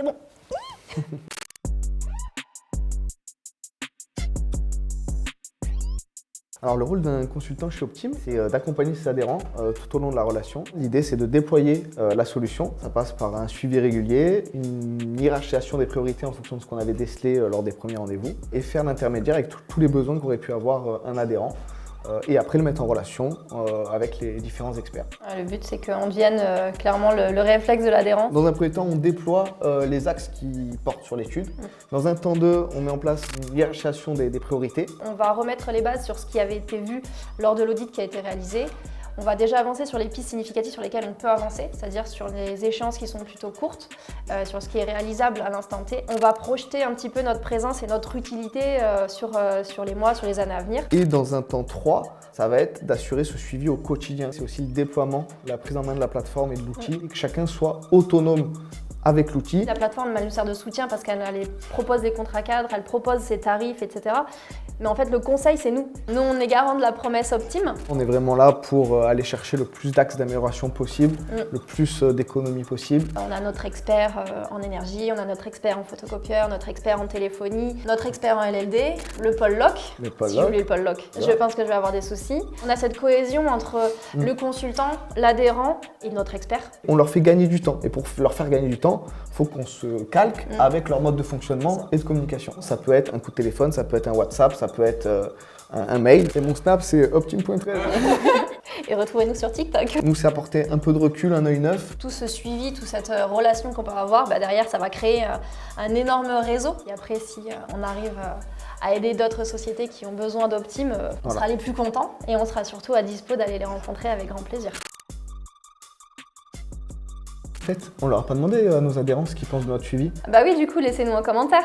c'est bon. Alors le rôle d'un consultant chez Optim, c'est d'accompagner ses adhérents tout au long de la relation. L'idée, c'est de déployer la solution. Ça passe par un suivi régulier, une hiérarchisation des priorités en fonction de ce qu'on avait décelé lors des premiers rendez-vous et faire l'intermédiaire avec tous les besoins qu'aurait pu avoir un adhérent. Et après le mettre en relation avec les différents experts. Le but, c'est qu'on devienne clairement le réflexe de l'adhérent. Dans un premier temps, on déploie les axes qui portent sur l'étude. Dans un temps 2, on met en place une hiérarchisation des priorités. On va remettre les bases sur ce qui avait été vu lors de l'audit qui a été réalisé. On va déjà avancer sur les pistes significatives sur lesquelles on peut avancer, c'est-à-dire sur les échéances qui sont plutôt courtes, sur ce qui est réalisable à l'instant T. On va projeter un petit peu notre présence et notre utilité sur les mois, sur les années à venir. Et dans un temps 3, ça va être d'assurer ce suivi au quotidien. C'est aussi le déploiement, la prise en main de la plateforme et de l'outil, et que chacun soit autonome avec l'outil. La plateforme, elle nous sert de soutien parce qu'elle propose des contrats cadres, elle propose ses tarifs, etc. Mais en fait, le conseil, c'est nous. Nous, on est garant de la promesse Optim. On est vraiment là pour aller chercher le plus d'axes d'amélioration possible, le plus d'économies possible. On a notre expert en énergie, on a notre expert en photocopieur, notre expert en téléphonie, notre expert en LLD, le pôle loc. Si j'oublie le pôle loc, je pense que je vais avoir des soucis. On a cette cohésion entre le consultant, l'adhérent et notre expert. On leur fait gagner du temps. Et pour leur faire gagner du temps, il faut qu'on se calque avec leur mode de fonctionnement et de communication. Ça peut être un coup de téléphone, ça peut être un WhatsApp, ça peut être un mail. Et mon Snap, c'est optim.13. Et retrouvez-nous sur TikTok. Nous, c'est apporter un peu de recul, un œil neuf. Tout ce suivi, toute cette relation qu'on peut avoir, derrière, ça va créer un énorme réseau. Et après, si on arrive à aider d'autres sociétés qui ont besoin d'Optim, on sera les plus contents et on sera surtout à dispo d'aller les rencontrer avec grand plaisir. En fait, on leur a pas demandé à nos adhérents ce qu'ils pensent de notre suivi. Bah oui, du coup, laissez-nous un commentaire.